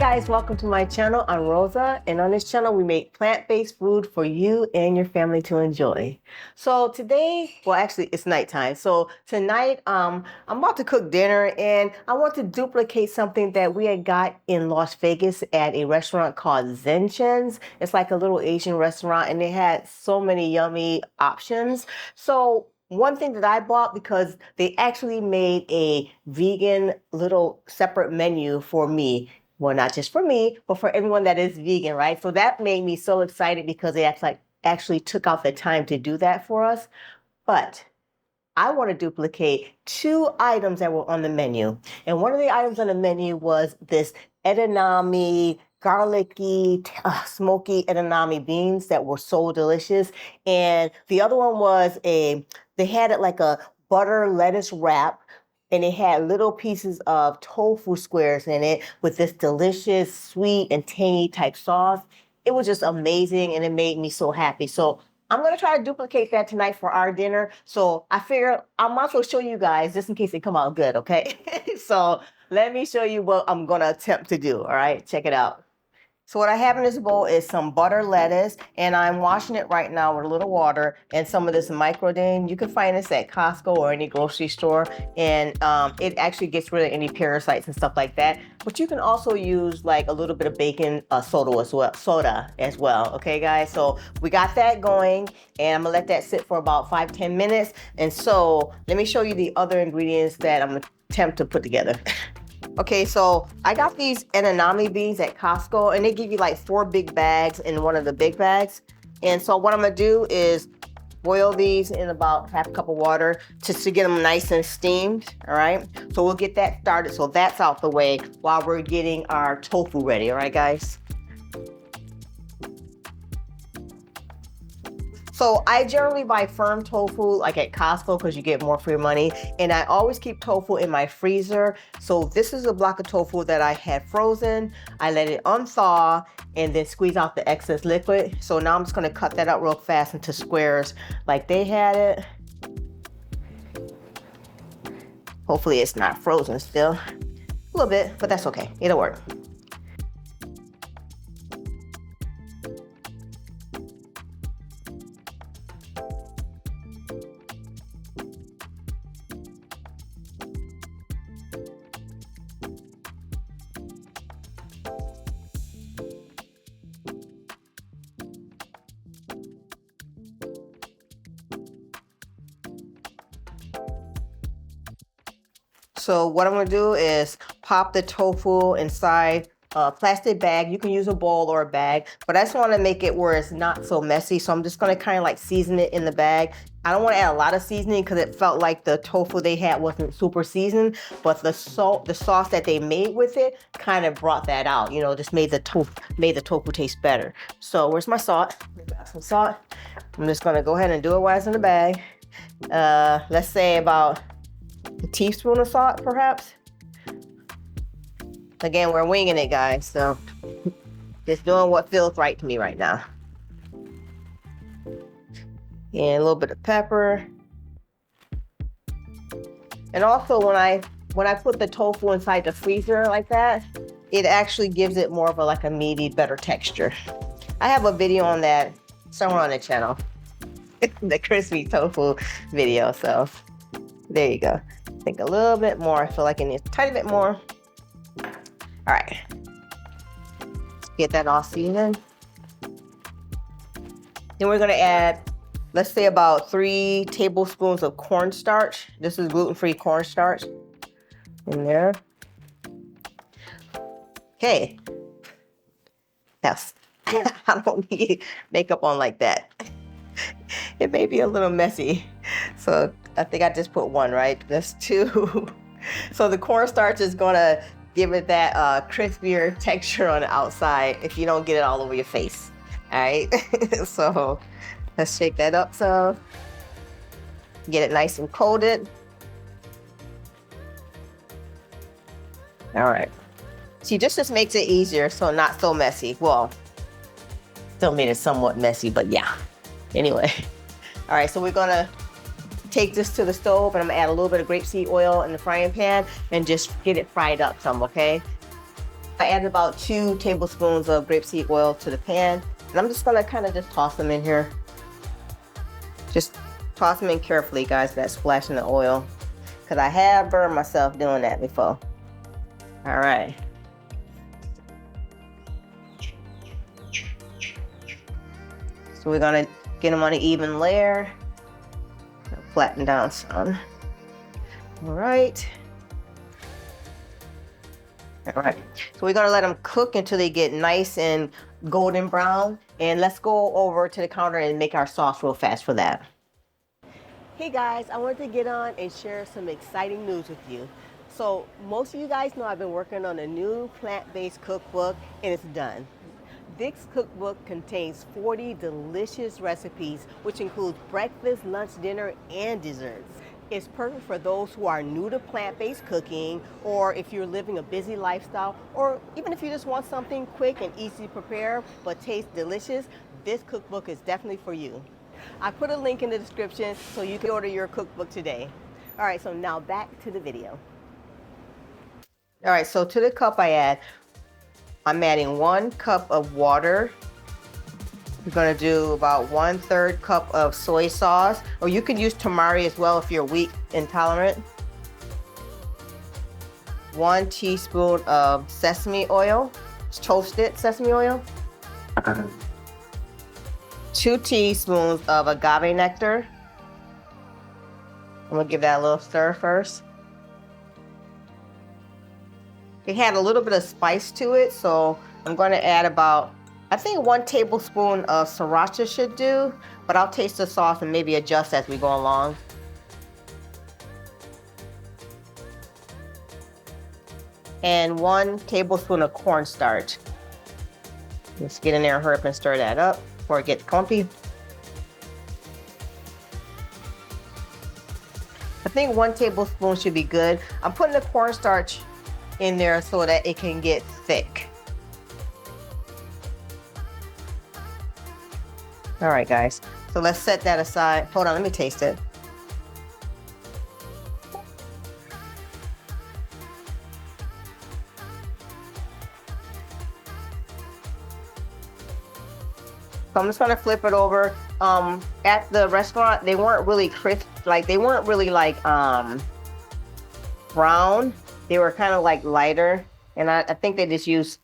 guys, welcome to my channel. I'm Rosa, and on this channel we make plant-based food for you and your family to enjoy. So today, well actually it's nighttime. So tonight I'm about to cook dinner, and I want to duplicate something that we had got in Las Vegas at a restaurant called Zenshin. It's like a little Asian restaurant, and they had so many yummy options. So one thing that I bought, because they actually made a vegan little separate menu for me. Well, not just for me, but for everyone that is vegan, right? So that made me so excited because they actually took out the time to do that for us. But I want to duplicate two items that were on the menu. And one of the items on the menu was this edamame, garlicky, smoky edamame beans that were so delicious. And the other one was they had it like a butter lettuce wrap, and it had little pieces of tofu squares in it with this delicious, sweet and tangy type sauce. It was just amazing, and it made me so happy. So I'm gonna try to duplicate that tonight for our dinner. So I figure I might as well show you guys just in case they come out good, okay? So let me show you what I'm gonna attempt to do, all right? Check it out. So what I have in this bowl is some butter lettuce, and I'm washing it right now with a little water and some of this microdane. You can find this at Costco or any grocery store, and it actually gets rid of any parasites and stuff like that. But you can also use like a little bit of baking soda as well. Okay, guys. So we got that going, and I'm gonna let that sit for about 5-10 minutes. And so let me show you the other ingredients that I'm gonna attempt to put together. Okay, so I got these edamame beans at Costco, and they give you like 4 big bags in one of the big bags. And so what I'm gonna do is boil these in about half a cup of water just to get them nice and steamed, all right? So we'll get that started, so that's out the way while we're getting our tofu ready, all right, guys? So I generally buy firm tofu like at Costco because you get more for your money, and I always keep tofu in my freezer. So this is a block of tofu that I had frozen. I let it unthaw and then squeeze out the excess liquid. So now I'm just gonna cut that out real fast into squares like they had it. Hopefully it's not frozen still. A little bit, but that's okay, it'll work. So what I'm gonna do is pop the tofu inside a plastic bag. You can use a bowl or a bag, but I just wanna make it where it's not so messy. So I'm just gonna kind of like season it in the bag. I don't wanna add a lot of seasoning because it felt like the tofu they had wasn't super seasoned, but the sauce that they made with it kind of brought that out, you know, just made the tofu taste better. So where's my salt? Let me grab some salt. I'm just gonna go ahead and do it while it's in the bag. Let's say about a teaspoon of salt, perhaps. Again, we're winging it, guys, so just doing what feels right to me right now. And a little bit of pepper. And also when I put the tofu inside the freezer like that, it actually gives it more of like a meaty, better texture. I have a video on that somewhere on the channel. The crispy tofu video, so there you go. I think a little bit more. I feel like it needs a tiny bit more. All right. Let's get that all seasoned. Then we're gonna add, let's say about 3 tablespoons of cornstarch. This is gluten-free cornstarch in there. Okay. Yes. I don't need makeup on like that. It may be a little messy. So I think I just put 1, right? That's 2. So the cornstarch is gonna give it that crispier texture on the outside if you don't get it all over your face. All right, so let's shake that up some. Get it nice and coated. All right. See, this just makes it easier, so not so messy. Well, still made it somewhat messy, but yeah. Anyway, all right, so we're gonna take this to the stove, and I'm gonna add a little bit of grapeseed oil in the frying pan and just get it fried up some, okay? I added about 2 tablespoons of grapeseed oil to the pan, and I'm just gonna kind of just toss them in here. Just toss them in carefully, guys, that splashing the oil, because I have burned myself doing that before. All right. So we're gonna get them on an even layer. Flatten down some. All right. All right. So we're gonna let them cook until they get nice and golden brown. And let's go over to the counter and make our sauce real fast for that. Hey guys, I wanted to get on and share some exciting news with you. So most of you guys know I've been working on a new plant-based cookbook, and it's done. This cookbook contains 40 delicious recipes, which includes breakfast, lunch, dinner, and desserts. It's perfect for those who are new to plant-based cooking, or if you're living a busy lifestyle, or even if you just want something quick and easy to prepare but taste delicious. This cookbook is definitely for you. I put a link in the description so you can order your cookbook today. All right, so now back to the video. All right, so to the cup I'm adding 1 cup of water. We're gonna do about 1/3 cup of soy sauce, or you can use tamari as well if you're wheat intolerant. 1 teaspoon of sesame oil, it's toasted sesame oil. 2 teaspoons of agave nectar. I'm gonna give that a little stir first. It had a little bit of spice to it, so I'm going to add about, I think 1 tablespoon of sriracha should do, but I'll taste the sauce and maybe adjust as we go along. And 1 tablespoon of cornstarch. Let's get in there and hurry up and stir that up before it gets clumpy. I think 1 tablespoon should be good. I'm putting the cornstarch in there so that it can get thick. All right, guys. So let's set that aside. Hold on, let me taste it. So I'm just gonna flip it over. At the restaurant, they weren't really crisp, like they weren't really like brown. They were kind of like lighter, and I think they just used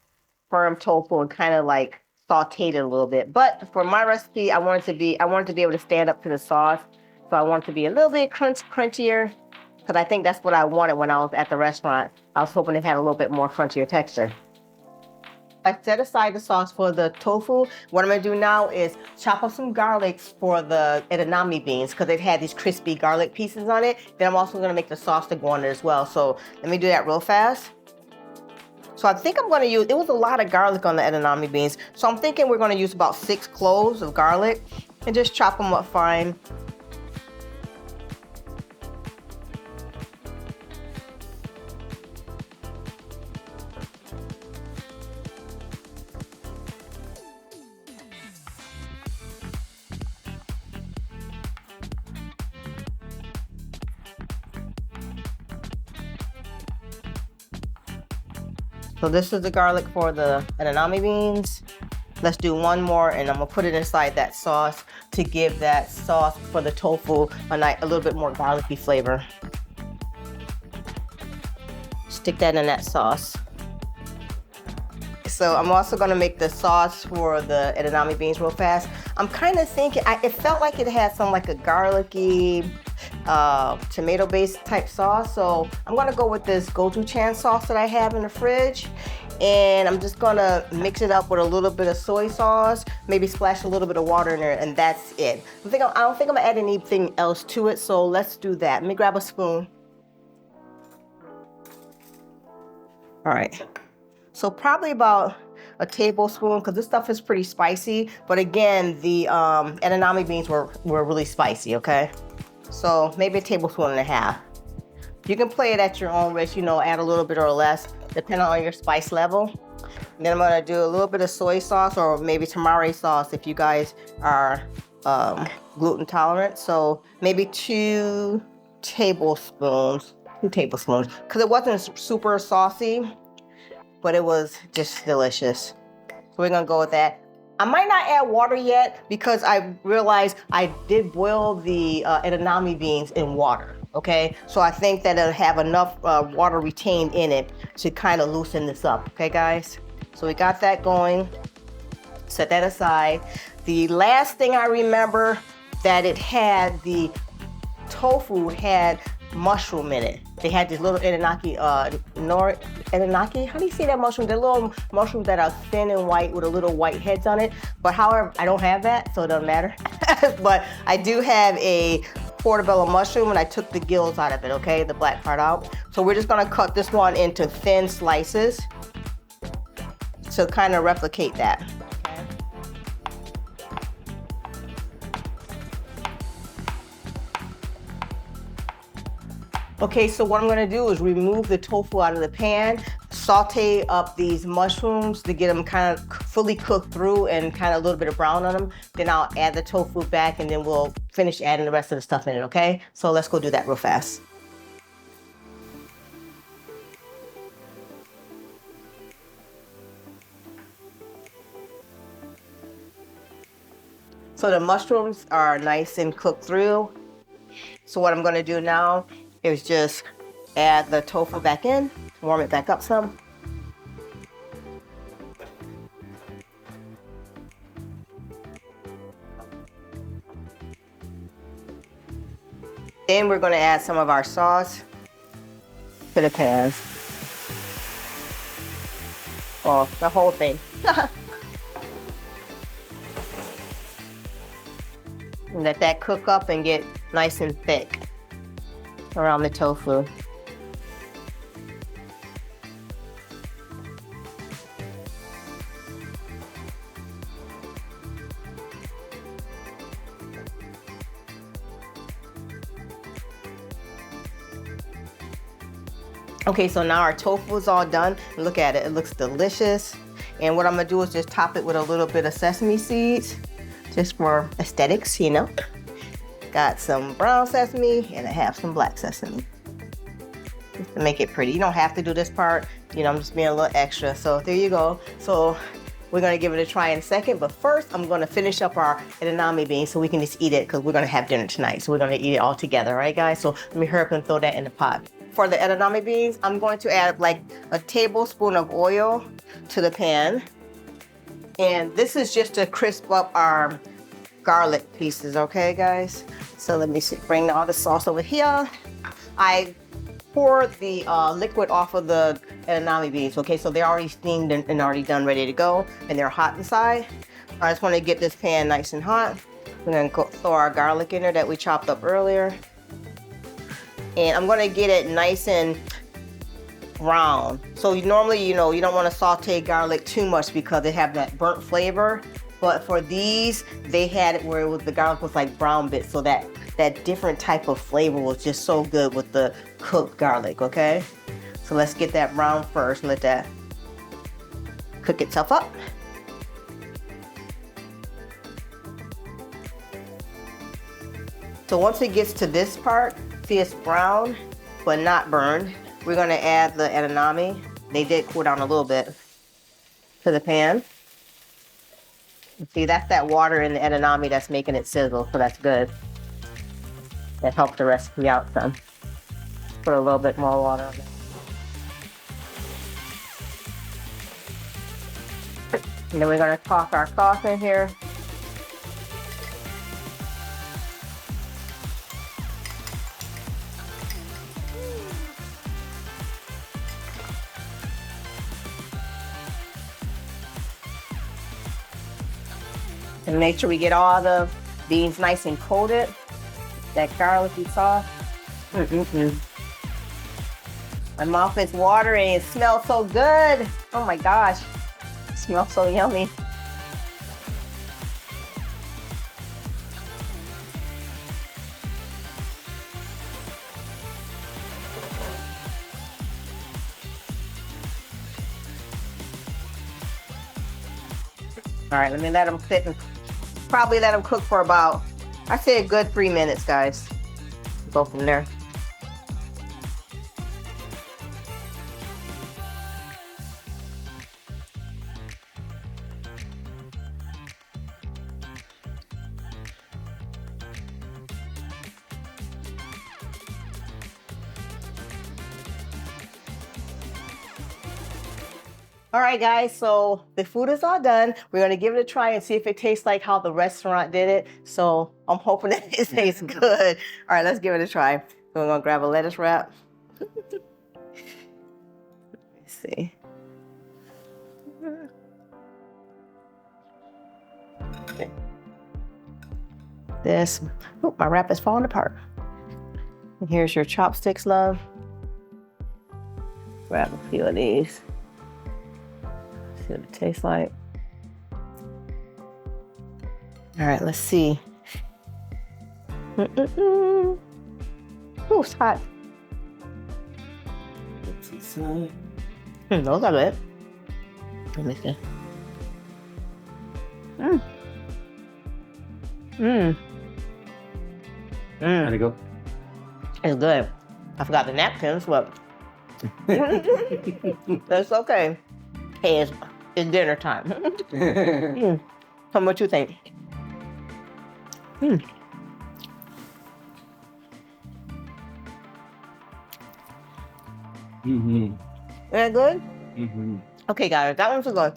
firm tofu and kind of like sauteed it a little bit. But for my recipe, I wanted to be able to stand up to the sauce, so I wanted to be a little bit crunchier, because I think that's what I wanted when I was at the restaurant. I was hoping it had a little bit more crunchier texture. I set aside the sauce for the tofu. What I'm gonna do now is chop up some garlic for the edamame beans, because they've had these crispy garlic pieces on it. Then I'm also gonna make the sauce to go on it as well. So let me do that real fast. So I think I'm gonna use, it was a lot of garlic on the edamame beans. So I'm thinking we're gonna use about 6 cloves of garlic and just chop them up fine. So this is the garlic for the edamame beans. Let's do 1 more, and I'm gonna put it inside that sauce to give that sauce for the tofu a little bit more garlicky flavor. Stick that in that sauce. So I'm also gonna make the sauce for the edamame beans real fast. I'm kind of thinking, it felt like it had some like a garlicky, tomato-based type sauce. So I'm gonna go with this gochujang sauce that I have in the fridge. And I'm just gonna mix it up with a little bit of soy sauce, maybe splash a little bit of water in there, and that's it. I don't think I'm gonna add anything else to it, so let's do that. Let me grab a spoon. All right. So probably about a tablespoon, because this stuff is pretty spicy. But again, the edamame beans were really spicy, okay? So maybe a tablespoon and a half. You can play it at your own risk, add a little bit or less, depending on your spice level. And then I'm gonna do a little bit of soy sauce, or maybe tamari sauce if you guys are gluten tolerant. So maybe 2 tablespoons, because it wasn't super saucy. but it was just delicious. So we're gonna go with that. I might not add water yet because I realized I did boil the edamame beans in water, okay? So I think that it'll have enough water retained in it to kind of loosen this up, okay guys? So we got that going, set that aside. The last thing I remember that it had, the tofu had mushroom in it. They had this little Edamame, Edamame, how do you say that mushroom? The little mushrooms that are thin and white with a little white heads on it. But however, I don't have that, so it doesn't matter. But I do have a portobello mushroom and I took the gills out of it, okay? The black part out. So we're just gonna cut this one into thin slices to kind of replicate that. Okay, so what I'm gonna do is remove the tofu out of the pan, saute up these mushrooms to get them kind of fully cooked through and kind of a little bit of brown on them. Then I'll add the tofu back and then we'll finish adding the rest of the stuff in it, okay? So let's go do that real fast. So the mushrooms are nice and cooked through. So what I'm gonna do now is just add the tofu back in, warm it back up some. Then we're gonna add some of our sauce to the pan. Oh, the whole thing. Let that cook up and get nice and thick around the tofu. Okay, so now our tofu is all done. Look at it, it looks delicious. And what I'm gonna do is just top it with a little bit of sesame seeds, just for aesthetics, you know. Got some brown sesame and I have some black sesame. Just to make it pretty. You don't have to do this part, you know, I'm just being a little extra. So there you go. So we're gonna give it a try in a second, but first I'm gonna finish up our edamame beans so we can just eat it because we're gonna have dinner tonight. So we're gonna eat it all together, right guys? So let me hurry up and throw that in the pot. For the edamame beans, I'm going to add like a tablespoon of oil to the pan. And this is just to crisp up our garlic pieces, okay guys? So let me bring all the sauce over here. I poured the liquid off of the edamame beans, okay? So they're already steamed and already done, ready to go, and they're hot inside. I just want to get this pan nice and hot. We're gonna throw our garlic in there that we chopped up earlier. And I'm gonna get it nice and brown. So normally, you know, you don't want to saute garlic too much because they have that burnt flavor. But for these, they had it where it was, the garlic was like brown bits, so that different type of flavor was just so good with the cooked garlic, okay? So let's get that brown first and let that cook itself up. So once it gets to this part, see it's brown but not burned, we're gonna add the edamame. They did cool down a little bit to the pan. See, that's that water in the edamame that's making it sizzle, so that's good. That helped the recipe out some. Put a little bit more water on it. And then we're gonna toss our sauce in here. And make sure we get all the beans nice and coated. That garlicky sauce. My mouth is watering. It smells so good. Oh my gosh. It smells so yummy. All right, let me let them sit and probably let them cook for about, I say a good 3 minutes, guys. Go from there. All right, guys, so the food is all done. We're gonna give it a try and see if it tastes like how the restaurant did it. So I'm hoping that it tastes good. All right, let's give it a try. So we're gonna grab a lettuce wrap. Let's see. This, oh, my wrap is falling apart. And here's your chopsticks, love. Grab a few of these. See what it tastes like. All right, let's see. Ooh, it's hot. Those are good. Let me see. How'd it go? It's good. I forgot the napkins, but that's okay. Hey, it's dinner time. So what you think? Is that good? Okay, guys, that one's good.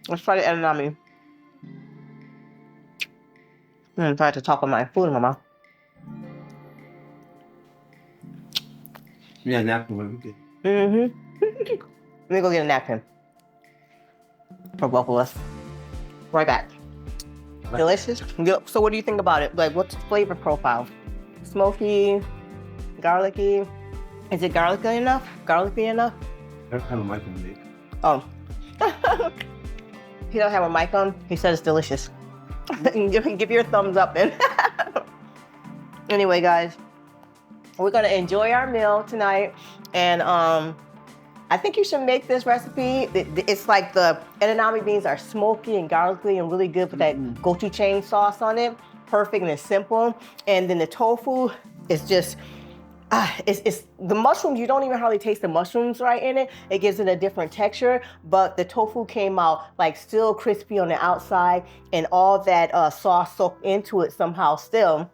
Let's try the edamame. I'm gonna try to top of my food in my mouth. Yeah, napkin would be good. Let me go get a napkin for both of us. Right back. Delicious. So what do you think about it? Like, what's the flavor profile? Smoky, garlicky. Is it garlicky enough? Garlicky enough? I don't have a mic on me. Oh. He don't have a mic on. He said it's delicious. Give your thumbs up then. Anyway, guys, we're gonna enjoy our meal tonight, and I think you should make this recipe. It's like the edamame beans are smoky and garlicky and really good with that gochujang sauce on it. Perfect and it's simple. And then the tofu is just, it's the mushrooms. You don't even hardly taste the mushrooms right in it. It gives it a different texture, but the tofu came out like still crispy on the outside, and all that sauce soaked into it somehow still,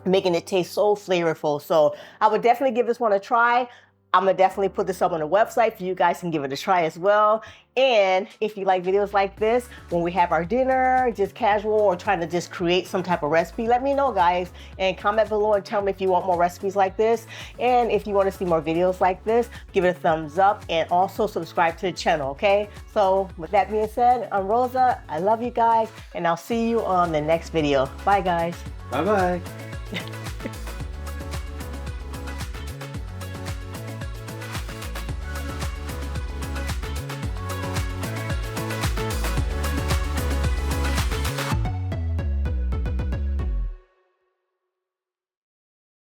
making it taste so flavorful. So I would definitely give this one a try. I'm gonna definitely put this up on the website for you guys can give it a try as well. And if you like videos like this, when we have our dinner, just casual, or trying to just create some type of recipe, let me know, guys, and comment below and tell me if you want more recipes like this. And if you want to see more videos like this, give it a thumbs up and also subscribe to the channel, okay? So with that being said, I'm Rosa. I love you guys, and I'll see you on the next video. Bye, guys. Bye-bye.